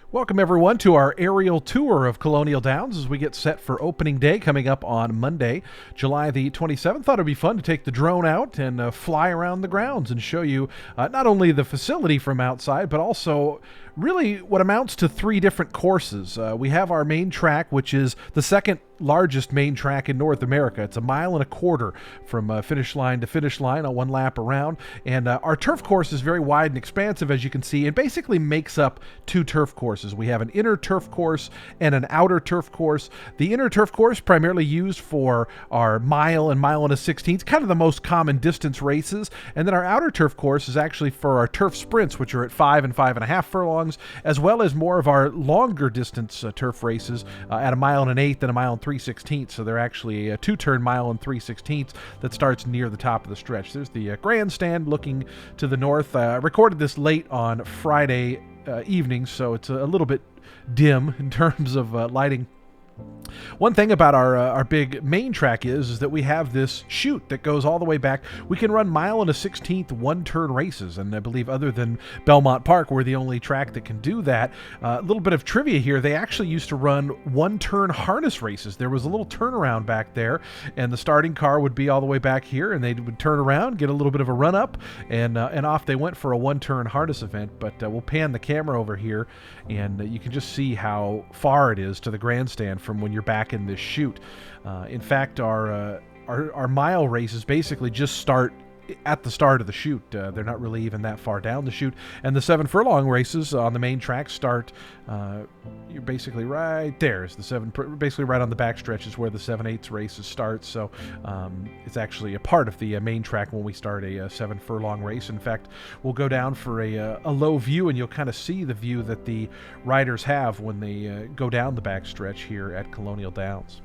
Welcome, everyone, to our aerial tour of Colonial Downs as we get set for opening day coming up on Monday, July the 27th. Thought it'd be fun to take the drone out and fly around the grounds and show you not only the facility from outside, but also really what amounts to three different courses. We have our main track, which is the second largest main track in North America. It's 1.25 miles from finish line to finish line on one lap around. And our turf course is very wide and expansive, as you can see, and basically makes up two turf courses. We have an inner turf course and an outer turf course. The inner turf course primarily used for our mile and 1.16 miles, kind of the most common distance races. And then our outer turf course is actually for our turf sprints, which are at 5 and 5.5 furlongs, as well as more of our longer distance turf races at 1.8 miles and 1.3 miles. So they're actually a two-turn 1.3 miles that starts near the top of the stretch. There's the grandstand looking to the north. I recorded this late on Friday evening, so it's a little bit dim in terms of lighting. One thing about our big main track is that we have this chute that goes all the way back. We can run 1.16 mile one-turn races, and I believe other than Belmont Park, we're the only track that can do that. A little bit of trivia here, they actually used to run one-turn harness races. There was a little turnaround back there, and the starting car would be all the way back here, and they would turn around, get a little bit of a run-up, and off they went for a one-turn harness event. But we'll pan the camera over here, and you can just see how far it is to the grandstand from when you're back in this chute. In fact, our mile races basically just start at the start of the chute. They're not really even that far down the chute. And the 7 furlong races on the main track start, you're basically right there. Is basically right on the backstretch is where the 7/8 races start. So it's actually a part of the main track when we start a 7 furlong race. In fact, we'll go down for a low view, and you'll kind of see the view that the riders have when they go down the backstretch here at Colonial Downs.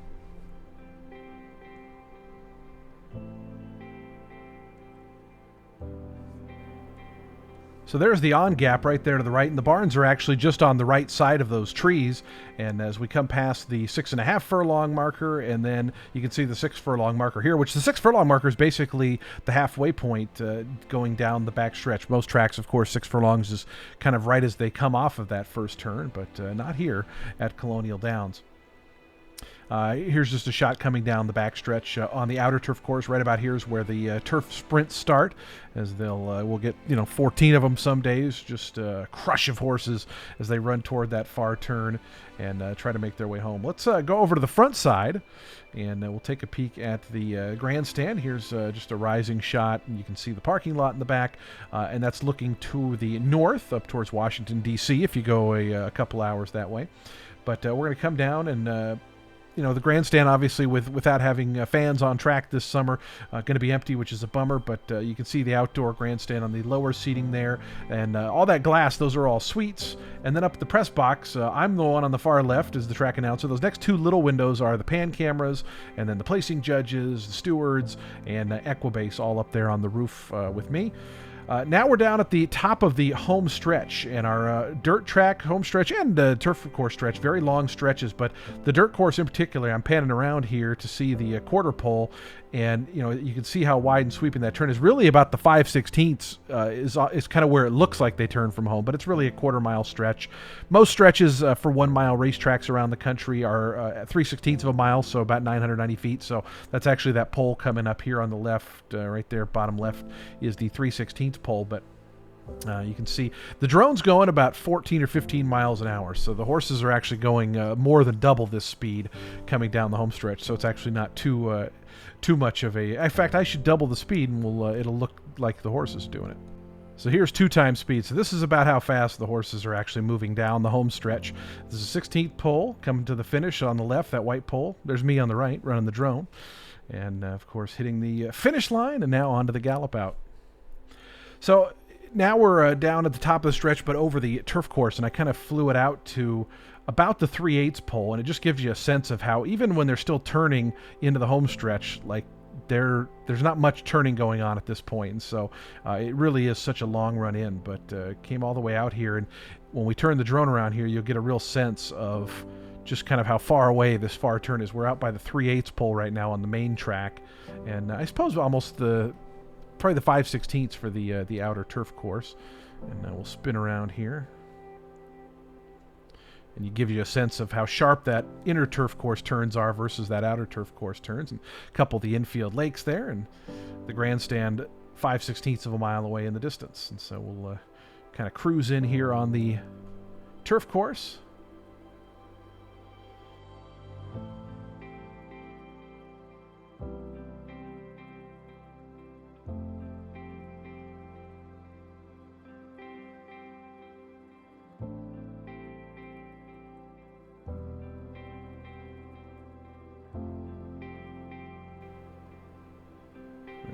So there's the on gap right there to the right, and the barns are actually just on the right side of those trees. And as we come past the 6.5 furlong marker, and then you can see the 6 furlong marker here, which the 6 furlong marker is basically the halfway point going down the back stretch. Most tracks, of course, 6 furlongs is kind of right as they come off of that first turn, but not here at Colonial Downs. Here's just a shot coming down the backstretch on the outer turf course. Right about here is where the turf sprints start, as we'll get 14 of them some days. Just a crush of horses as they run toward that far turn and try to make their way home. Let's go over to the front side, and we'll take a peek at the grandstand. Here's just a rising shot, and you can see the parking lot in the back, and that's looking to the north up towards Washington, D.C. if you go a couple hours that way. But we're going to come down and the grandstand, obviously, without having fans on track this summer, going to be empty, which is a bummer. But you can see the outdoor grandstand on the lower seating there, and all that glass. Those are all suites. And then up at the press box, I'm the one on the far left as the track announcer. Those next two little windows are the pan cameras, and then the placing judges, the stewards, and Equibase all up there on the roof with me. Now we're down at the top of the home stretch, and our dirt track home stretch and turf course stretch, very long stretches, but the dirt course in particular, I'm panning around here to see the quarter pole, and you can see how wide and sweeping that turn is. Really about the 5/16 is kind of where it looks like they turn from home, but it's really a quarter-mile stretch. Most stretches for 1 mile racetracks around the country are 3/16 of a mile, so about 990 feet. So that's actually that pole coming up here on the left, right there, bottom left, is the 3/16 pole. But you can see the drone's going about 14 or 15 miles an hour, so the horses are actually going more than double this speed coming down the home stretch. So it's actually not too much of a. In fact, I should double the speed, and it'll look like the horse is doing it. So here's 2 times speed. So this is about how fast the horses are actually moving down the home stretch. This is a 16th pole coming to the finish on the left, that white pole. There's me on the right running the drone, and of course hitting the finish line, and now onto the gallop out. So now we're down at the top of the stretch, but over the turf course, and I kind of flew it out to about the 3/8 pole, and it just gives you a sense of how, even when they're still turning into the home stretch, like there's not much turning going on at this point, and so it really is such a long run in. But came all the way out here, and when we turn the drone around here, you'll get a real sense of just kind of how far away this far turn is. We're out by the 3/8 pole right now on the main track, and I suppose almost probably the 5/16 for the outer turf course. And we'll spin around here. And it gives you a sense of how sharp that inner turf course turns are versus that outer turf course turns. And couple the infield lakes there, and the grandstand 5/16 of a mile away in the distance. And so we'll kind of cruise in here on the turf course.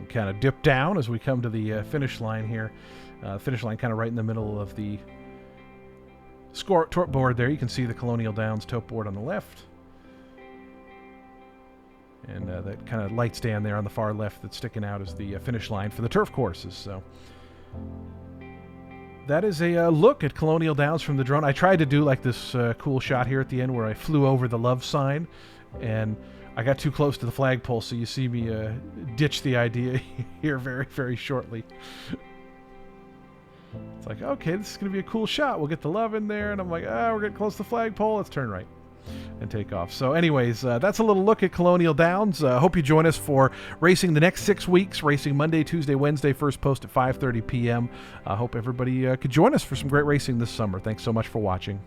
Kind of dip down as we come to the finish line here. Finish line kind of right in the middle of the tote board there. You can see the Colonial Downs tote board on the left. And that kind of light stand there on the far left that's sticking out is the finish line for the turf courses. So that is a look at Colonial Downs from the drone. I tried to do like this cool shot here at the end where I flew over the love sign, and I got too close to the flagpole, so you see me ditch the idea here very, very shortly. It's like, okay, this is going to be a cool shot. We'll get the love in there, and I'm like, we're getting close to the flagpole. Let's turn right and take off. So anyways, that's a little look at Colonial Downs. Hope you join us for racing the next 6 weeks, racing Monday, Tuesday, Wednesday, first post at 5:30 p.m. I hope everybody could join us for some great racing this summer. Thanks so much for watching.